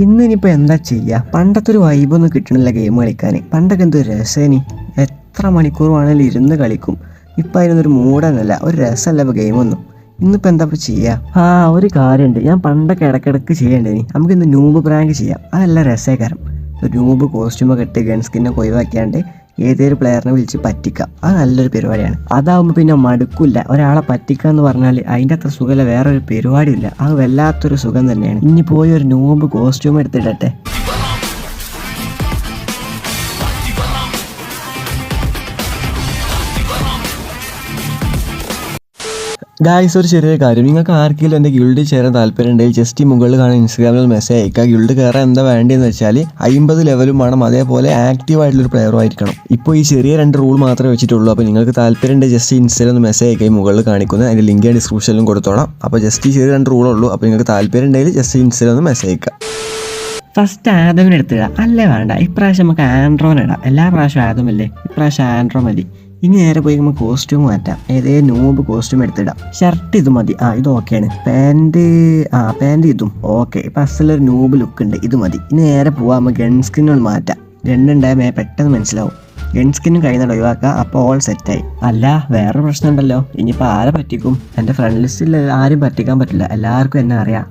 ഇന്നിനിപ്പോൾ എന്താ ചെയ്യുക? പണ്ടത്തെ ഒരു വൈബൊന്നും കിട്ടണില്ല ഗെയിം കളിക്കാൻ. പണ്ടൊക്കെ എന്തൊരു രസേനി, എത്ര മണിക്കൂർ വേണമെങ്കിലും ഇരുന്ന് കളിക്കും. ഇപ്പം അതിനൊന്നൊരു മൂടൊന്നുമില്ല, ഒരു രസമല്ല ഇപ്പോൾ ഗെയിമൊന്നും. ഇന്നിപ്പോൾ എന്താ ഇപ്പോൾ ചെയ്യുക? ഒരു കാര്യമുണ്ട്, ഞാൻ പണ്ടൊക്കെ ഇടയ്ക്കിടയ്ക്ക് ചെയ്യേണ്ടേനി. നമുക്കിന്ന് നൂബ് പ്രാങ്ക് ചെയ്യാം, അതല്ല രസകരം. ഒരു നൂബ് കോസ്റ്റ്യൂമൊക്കെ ഇട്ട് ഗൺ സ്കിന്നൊക്കെ ഒഴിവാക്കിയാണ്ട് ഏതൊരു പ്ലെയറിനെ വിളിച്ച് പറ്റിക്കാം. അത് നല്ലൊരു പരിപാടിയാണ്. അതാവുമ്പോൾ പിന്നെ മടുക്കില്ല. ഒരാളെ പറ്റിക്കുക എന്ന് പറഞ്ഞാൽ അതിൻ്റെ അത്ര സുഖമല്ല വേറൊരു പരിപാടിയില്ല. അത് വല്ലാത്തൊരു സുഖം തന്നെയാണ്. ഇനി പോയി ഒരു നൂബ് കോസ്റ്റ്യൂം എടുത്തിടട്ടെ. ഗായ്സ്, ഒരു ചെറിയ കാര്യം, നിങ്ങൾക്ക് ആർക്കെങ്കിലും എൻ്റെ ഗിൽഡിൽ ചേരാൻ താല്പര്യമുണ്ടെങ്കിൽ ജസ്റ്റ് ഈ മുകളിൽ കാണുന്ന ഇൻസ്റ്റാഗ്രാമിൽ മെസ്സേജ് അയക്കുക. ഗിൽഡ് കയറാൻ എന്താ വേണ്ടതെന്ന് വെച്ചാൽ 50 ലെവലും വേണം, അതേപോലെ ആക്റ്റീവ് ആയിട്ടുള്ളൊരു പ്ലെയറും ആയിരിക്കണം. ഇപ്പോൾ ഈ ചെറിയ 2 റൂൾ മാത്രമേ വെച്ചിട്ടുള്ളൂ. അപ്പോൾ നിങ്ങൾക്ക് താല്പര്യമുണ്ടെങ്കിൽ ജസ്റ്റ് ഇൻസ്റ്റയിൽ ഒന്ന് മെസ്സേജ് അയക്കുക. ഈ മുകളിൽ കാണിക്കുന്നത് അതിൻ്റെ ലിങ്ക് ഞാൻ ഡിസ്ക്രിപ്ഷനിലും കൊടുത്തോളാം. അപ്പോൾ ജസ്റ്റ് ഈ ചെറിയ 2 റൂളേ ഉള്ളൂ. അപ്പോൾ നിങ്ങൾക്ക് താല്പര്യമുണ്ടെങ്കിൽ ജസ്റ്റ് ഇൻസ്റ്റയിൽ ഒന്ന് മെസ്സേജ് അയക്കുക. ഫസ്റ്റ് ആദമിനെ എടുത്തിടാം. അല്ലേ വേണ്ട, ഇപ്രാവശ്യം നമുക്ക് ആൻഡ്രോനെ ഇടാം. എല്ലാ പ്രാവശ്യം ആദമല്ലേ, ഇപ്രാവശ്യം ആൻഡ്രോ മതി. ഇനി നേരെ പോയി നമുക്ക് കോസ്റ്റ്യൂം മാറ്റാം. ഏതേലും നൂബ് കോസ്റ്റ്യൂം എടുത്തിടാം. ഷർട്ട് ഇത് മതി. ഇത് ഓക്കെയാണ്. പാൻറ് ഇതും ഓക്കെ. ഇപ്പം അസലൊരു നൂബ് ലുക്ക് ഉണ്ട്, ഇത് മതി. ഇനി നേരെ പോവാം, നമുക്ക് ഗൺ സ്കിന്നോട് മാറ്റാം. ഗണ്ണുണ്ടായ പെട്ടെന്ന് മനസ്സിലാവും. ഗൺ സ്കിന്നും കഴിയുന്ന ഒഴിവാക്കുക. അപ്പോൾ ഓൾ സെറ്റായി. അല്ല, വേറെ പ്രശ്നമുണ്ടല്ലോ. ഇനിയിപ്പോൾ ആരെ പറ്റിക്കും? എൻ്റെ ഫ്രണ്ട് ലിസ്റ്റിൽ ആരും പറ്റിക്കാൻ പറ്റില്ല, എല്ലാവർക്കും എന്നെ അറിയാം.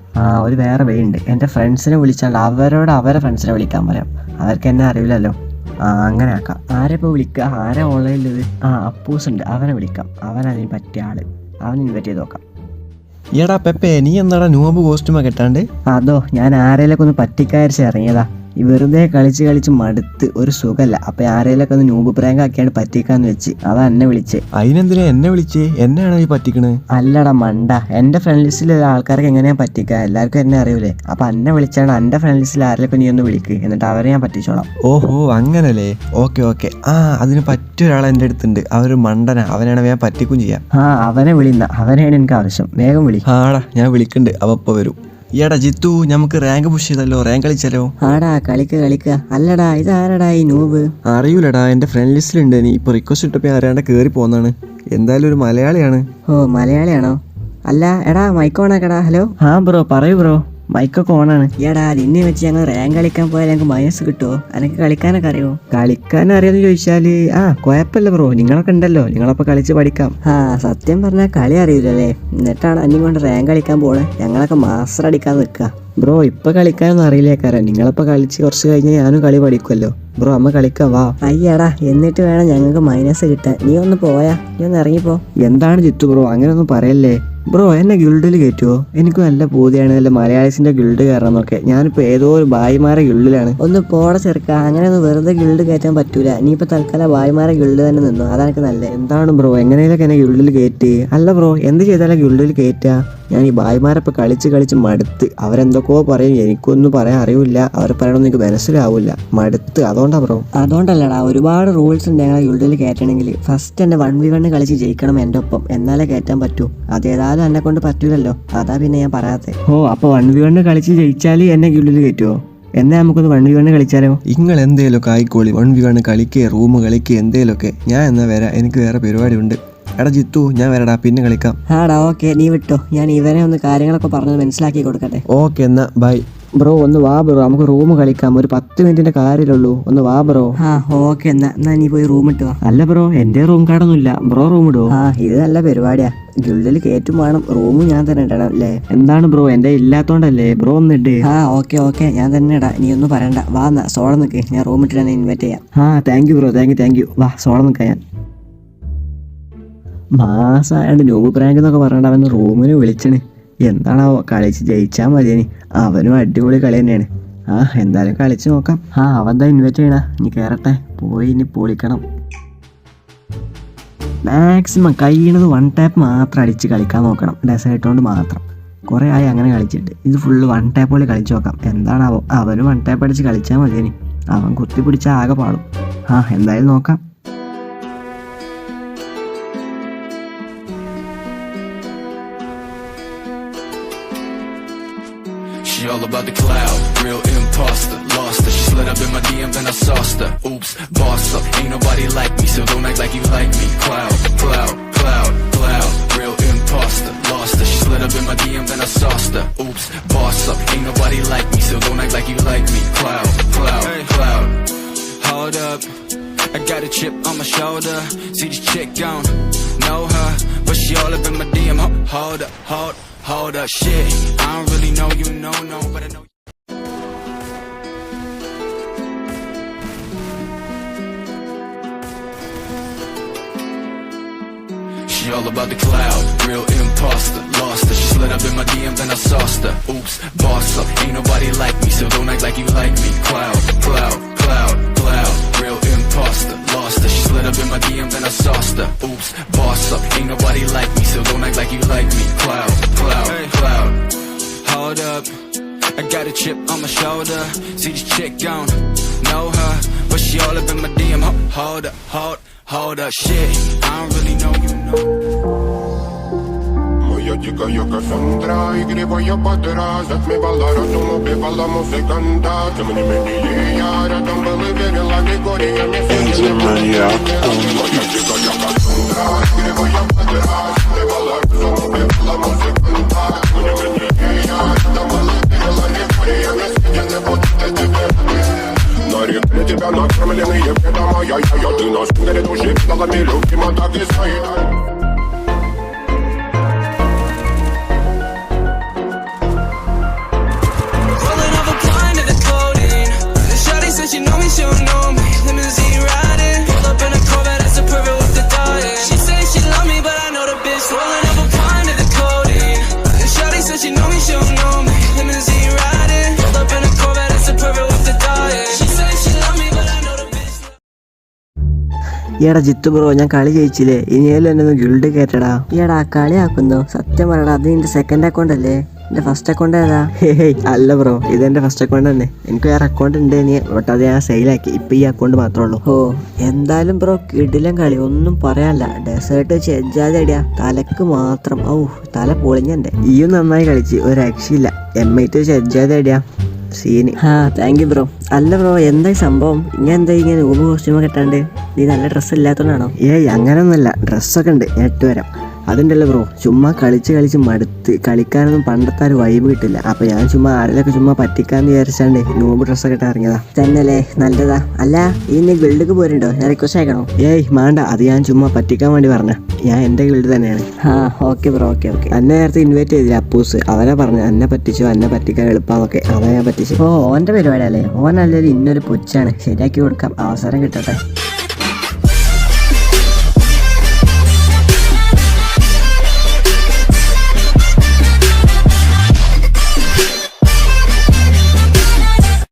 ഒരു വേറെ വേ ഉണ്ട്. എൻ്റെ ഫ്രണ്ട്സിനെ വിളിച്ചാണ്ട് അവരോട് അവരെ ഫ്രണ്ട്സിനെ വിളിക്കാൻ പറയാം. അവർക്ക് എന്നെ അറിയില്ലല്ലോ. അങ്ങനെ ആക്കാം. ആരെപ്പോൾ വിളിക്കുക? ആരാ ഓൺലൈനിലത്? അപ്പൂസ് ഉണ്ട്, അവനെ വിളിക്കാം. അവനതിന് പറ്റിയ ആള്, അവൻ ഇൻവൈറ്റ് ചെയ്ത് നോക്കാം. എടാ പെപ്പേ, നീ എന്താടാ നൂബ് കോസ്റ്റ്യൂമൊക്കെ കെട്ടാണ്ട്? അതോ, ഞാൻ ആരെയിലൊക്കെ ഒന്ന് പറ്റിക്കാരിച്ച് ഇറങ്ങിയതാ. ഈ വെറുതെ കളിച്ച് മടുത്ത് ഒരു സുഖമല്ല. അപ്പം ആരെയിലൊക്കെ ഒന്ന് നൂബ് പ്രാങ്ക് ആക്കിയാണ്ട് പറ്റിക്കാന്ന് വെച്ച് അതാ എന്നെ വിളിച്ചേ. അതിനെന്തിനാ എന്നെ വിളിച്ചേ? എന്നെയാണോ ഈ പറ്റിക്കണേ? അല്ലടാ മണ്ട, എൻ്റെ ഫ്രണ്ട് ലിസ്റ്റിലുള്ള ആൾക്കാർക്ക് എങ്ങനെയാ പറ്റിക്കുക? എല്ലാവർക്കും എന്നെ അറിയൂലേ. അപ്പം എന്നെ വിളിച്ചാണ് എൻ്റെ ഫ്രണ്ട് ലിസ്റ്റിൽ ആരെയൊക്കെ നീ ഒന്ന് വിളിക്ക്, എന്നിട്ട് അവരെ ഞാൻ പറ്റിച്ചോളാം. ഓഹോ, അങ്ങനല്ലേ? ഓക്കെ. അതിന് പറ്റിയൊരാൾ എൻ്റെ അടുത്തുണ്ട്. അവര് മണ്ടനാ, അവനാണ് ഞാൻ പറ്റിക്കും ചെയ്യാം. അവനെ വിളിന്ന, അവനെയാണ് എനിക്ക് ആവശ്യം. വേഗം വിളി. ഞാൻ വിളിക്കണ്ട്. അവ വരും. എടാ ജിത്തു, നമുക്ക് റാങ്ക് പുഷ് ചെയ്തല്ലോ, റാങ്ക് കളിച്ചാലോ? കളിക്കുക. അല്ലടാ, ഇതാരടാ ഈ നൂബ്? അറിയൂലടാ, എൻ്റെ ഫ്രണ്ട് ലിസ്റ്റിലുണ്ട്. നീ ഇപ്പോൾ റിക്വസ്റ്റ് ഇട്ടപ്പോൾ ആരാണ്ട് കയറി പോന്നാണ്. എന്തായാലും ഒരു മലയാളിയാണ്. മലയാളിയാണോ? അല്ല എടാ, മൈക്ക് ഓണാക്കടാ. ഹലോ. ബ്രോ പറയൂ ബ്രോ, മൈക്കൊക്കെ ഓണാണ്. എടാ, നിന്നെ വെച്ച് ഞങ്ങൾ റാങ്ക് കളിക്കാൻ പോയാൽ ഞങ്ങൾക്ക് മൈനസ് കിട്ടുമോ? എനിക്ക് കളിക്കാനൊക്കെ അറിയോ? കളിക്കാൻ അറിയാമെന്ന് ചോദിച്ചാൽ കുഴപ്പമില്ല ബ്രോ, നിങ്ങളൊക്കെ ഉണ്ടല്ലോ, നിങ്ങളപ്പോൾ കളിച്ച് പഠിക്കാം. സത്യം പറഞ്ഞാൽ കളി അറിയില്ലല്ലേ, എന്നിട്ടാണ് അന്യം കൊണ്ട് റാങ്ക് കളിക്കാൻ പോണേ. ഞങ്ങളൊക്കെ മാസ്റ്റർ അടിക്കാൻ നിൽക്കുക. ബ്രോ ഇപ്പം കളിക്കാനൊന്നും അറിയില്ലേക്കാരം. നിങ്ങളിപ്പോൾ കളിച്ച് കുറച്ച് കഴിഞ്ഞാൽ ഞാനും കളി പഠിക്കുമല്ലോ. ബ്രോ അമ്മ കളിക്കാം വാ. അയ്യടാ, എന്നിട്ട് വേണം ഞങ്ങൾക്ക് മൈനസ് കിട്ടാൻ. നീ ഒന്ന് പോയാ, നീ ഒന്ന് ഇറങ്ങിപ്പോ. എന്താണ് ജിത്തു ബ്രോ, അങ്ങനെയൊന്നും പറയല്ലേ ബ്രോ. എന്നെ ഗിൽഡിൽ കയറ്റുമോ? എനിക്ക് നല്ല പൂതിയാണ് നല്ല മലയാളീസിന്റെ ഗിൽഡ് കയറാന്നൊക്കെ. ഞാനിപ്പോൾ ഏതോ ഒരു ബായിമാരെ ഗിൽഡിലാണ്. ഒന്ന് പോട ചെറുക്ക, അങ്ങനെ ഒന്ന് വെറുതെ ഗിൽഡ് കയറ്റാൻ പറ്റൂല. നീ ഇപ്പൊ തൽക്കാലം ബായിമാരെ ഗിൽഡ് തന്നെ നിന്നു, അതാണ് നല്ലത്. എന്താണ് ബ്രോ, എങ്ങനെയൊക്കെ എന്നെ ഗിൽഡിൽ കയറ്റി? അല്ല ബ്രോ, എന്ത് ചെയ്താലാ ഗിൽഡിൽ കയറ്റുക? ഞാൻ ഈ ബായിമാരപ്പോൾ കളിച്ച് മടുത്ത്. അവരെന്തൊക്കെയോ പറയും, എനിക്കൊന്നും പറയാൻ അറിയില്ല. അവർ പറയണമെന്ന് എനിക്ക് മനസ്സിലാവില്ല, മടുത്ത്. അതുകൊണ്ടാ ബ്രോ. അതുകൊണ്ടല്ലടാ, ഒരുപാട് റൂൾസ് ഉണ്ട് ഞങ്ങളെ ഗിൽഡിൽ കയറ്റണമെങ്കിൽ. ഫസ്റ്റ് എന്നെ 1v1 കളിച്ച് ജയിക്കണം എൻ്റെ ഒപ്പം, എന്നാലേ കയറ്റാൻ പറ്റൂ. അതേതായാലും എന്നെ കൊണ്ട് പറ്റൂലല്ലോ, അതാ പിന്നെ ഞാൻ പറയാത്തെ. അപ്പോൾ 1v1 കളിച്ച് ജയിച്ചാൽ എന്നെ ഗിൽഡിൽ കയറ്റുമോ? എന്നാ നമുക്കൊന്ന് 1v1 കളിച്ചാലോ? നിങ്ങൾ എന്തേലൊക്കെ ആയിക്കോളി, 1v1 കളിക്കേ, റൂം കളിക്കേ, എന്തേലൊക്കെ. ഞാൻ എന്നാ വരാം, എനിക്ക് വേറെ പരിപാടി ഉണ്ട്. എടാ ജിത്തു, ഞാൻ വരടാ, പിന്നെ കളിക്കാം. ഓക്കെ, നീ വിട്ടോ. ഞാൻ ഇവരെ ഒന്ന് കാര്യങ്ങളൊക്കെ പറഞ്ഞ് മനസ്സിലാക്കി കൊടുക്കട്ടെ. ഓക്കെ, എന്നാ ബൈ. ബ്രോ ഒന്ന് വാ ബ്രോ, നമുക്ക് റൂം കളിക്കാം. ഒരു 10 മിനിറ്റിന്റെ കാര്യമുള്ളൂ, ഒന്ന് വാ ബ്രോ. ഓക്കെ, എന്നാ നീ പോയി റൂം ഇട്ടോ. അല്ല ബ്രോ, എന്റെ റൂം കാർഡൊന്നുമില്ല, ബ്രോ റൂം ഇടോ? ഇത് നല്ല പരിപാടിയാ. ഗിൽഡിൽ കയറ്റും വേണം, റൂമും ഞാൻ തന്നെ ഇടണം അല്ലേ? എന്താണ് ബ്രോ, എന്റെ ഇല്ലാത്തോണ്ടല്ലേ? ബ്രോ ഒന്ന് ഇട്. ഓക്കെ, ഞാൻ തന്നെ ഇടാം. നീ ഒന്നും പറയണ്ട, വാ എന്നാ സോള നിൽക്ക്, ഞാൻ റൂം ഇട്ടിട്ട് ഇൻവൈറ്റ് ചെയ്യാം. Thank you bro, thank you. വാ സോള നിൽക്കാം. ഞാൻ മാസമായിട്ട് നൂബ് പ്രാങ്ക് എന്നൊക്കെ പറഞ്ഞിട്ട് അവൻ റൂമിന് വിളിച്ചണ്. എന്താണാവോ, കളിച്ച് ജയിച്ചാൽ മതിയേനി. അവനും അടിപൊളി കളി തന്നെയാണ്. എന്തായാലും കളിച്ച് നോക്കാം. അവന്താ ഇൻവൈറ്റ് ചെയ്യണ, ഇനി കയറട്ടെ, പോയി ഇനി പൊളിക്കണം. മാക്സിമം കഴിയണത് 1 ടാപ്പ് മാത്രം അടിച്ച് കളിക്കാൻ നോക്കണം, ഡെസേർട്ട് കൊണ്ട് മാത്രം. കുറേ ആയി അങ്ങനെ കളിച്ചിട്ട്. ഇത് ഫുള്ള് 1 ടാപ്പ് പോലെ കളിച്ച് നോക്കാം. എന്താണാവോ, അവനും 1 ടാപ്പ് അടിച്ച് കളിച്ചാൽ മതിയേനി. അവൻ കുത്തി പിടിച്ചാൽ ആകെ പാടും. എന്തായാലും നോക്കാം. She all about the cloud, real imposter, lost her. She slid up in my DM, then I sauced her. Oops, boss up, ain't nobody like me, so don't act like you like me. Cloud, real imposter, lost her. She slid up in my DM, then I sauced her. Oops, boss up, ain't nobody like me, so don't act like you a chip on my shoulder. See this chick gone, know her, but she all up in my DM. Hold up, shit. I don't really know you, no, but I know. She all about the cloud, real imposter, lost her. She slid up in my DM, then I sauced her. Oops, boss up, ain't nobody like me, so don't act like you like me. Cloud, real imposter, lost her. She slid up in my DM, then I sauced her. Oops, boss up, ain't nobody like me, so don't act like you like me. Cloud, hold up. I got a chip on my shoulder. See this chick gone, know her, but she all up in my DM. Hold up, shit. I don't really know you, Моя дикая Кассандра, игре я по раз. Отмевала разум, убивала музыканта. Тем не менее я рядом был и верила Григориями. Моя дикая Кассандра, игре я по раз. Отмевала разум, убивала музыканта. Тем не менее я рядом был и верила Григориями. Я не буду для тебя. Нарекли тебя накормленные беда моя. Ты на шпингале души педалами любима, так и стоит. She know me, she don't know me. Limousine riding, pull up in a Corvette, that's a perfect with the diet. She say she love me, but I know the bitch rolling up a pint of the codeine. Shawty said she know me, she don't know me. Limousine riding, pull up in a Corvette, that's a perfect with the diet. She say she love me, but I know the bitch. ഈടാ Jithu bro, ഞാൻ കളി ജയിച്ചില്ലേ, ഇനിയേലും എന്നെ ഒന്ന് guild കയറ്റടാ. ഈടാ കളിയാക്കുന്നോ? സത്യം പറയടാ, അത് നിന്റെ second account അല്ലേ? എന്റെ ഫസ്റ്റ് അക്കൗണ്ട് ഏതാ? ഹേയ് അല്ല ബ്രോ, ഇതെന്റെ ഫസ്റ്റ് അക്കൗണ്ട് തന്നെ. എനിക്ക് വേറെ അക്കൗണ്ട് ഉണ്ട് ഇനി, ബട്ട് അത് ഞാൻ സെയിലാക്കി. ഇപ്പൊ ഈ അക്കൗണ്ട് മാത്രമേ ഉള്ളൂ. ഓ എന്തായാലും ബ്രോ കിടിലം കളി, ഒന്നും പറയാനില്ല. ഡെസേർട്ട് വെച്ച് എജ്ജാതെ അടിയാ, തലക്ക് മാത്രം. ഔ തല പൊളിഞ്ഞെന്റെ. ഈയും നന്നായി കളിച്ച്, ഒരു രക്ഷയില്ല. M8 വെച്ച് എജ്ജാതെ അടിയാ സീന്. Thank you bro. അല്ല ബ്രോ, എന്തായി സംഭവം? ഇങ്ങനെ എന്താ ഇങ്ങനെ ഊബ് കോസ്റ്റ്യൂമൊക്കെ ഇട്ടാണ്ട്? നീ നല്ല ഡ്രസ്സ് ഇല്ലാത്തതുകൊണ്ടാണോ? ഏയ് അങ്ങനെയൊന്നുമല്ല, ഡ്രസ്സൊക്കെ ഉണ്ട്, ഞാൻ ഇട്ട് വരാം. അതുണ്ടല്ലോ ബ്രോ, ചുമ്മാ കളിച്ച് മടുത്ത് കളിക്കാനൊന്നും പണ്ടത്തെ ഒരു വൈബ് കിട്ടില്ല. അപ്പൊ ഞാൻ ചുമ്മാ ആരെയൊക്കെ ചുമ്മാ പറ്റിക്കാന്ന് വിചാരിച്ചാണ്ട് നൂബ് ഡ്രസ്സൊക്കെ ഇട്ട് ഇറങ്ങിയതാ. തന്നെയല്ലേ, നല്ലതാ. അല്ല ഈ നീ ഗിൽഡിക്ക് പോരുണ്ടോ? ഞാൻ റിക്വസ്റ്റ് അയക്കണോ? ഏയ് വേണ്ട, അത് ഞാൻ ചുമ്മാ പറ്റിക്കാൻ വേണ്ടി പറഞ്ഞ. ഞാൻ എന്റെ ഗിൽഡ് തന്നെയാണ്. Okay bro, okay. എന്നെ നേരത്തെ ഇൻവൈറ്റ് ചെയ്തില്ല അപ്പൂസ്, അവനെ പറഞ്ഞു എന്നെ പറ്റിച്ചു, എന്നെ പറ്റിക്കാൻ എളുപ്പമൊക്കെ, അതാ ഞാൻ പറ്റിച്ചു. ഓ ഓന്റെ പരിപാടി അല്ലേ? ഓനല്ലേ ഇന്നൊരു പുച്ഛാണ്, ശരിയാക്കി കൊടുക്കാം, അവസരം കിട്ടട്ടെ.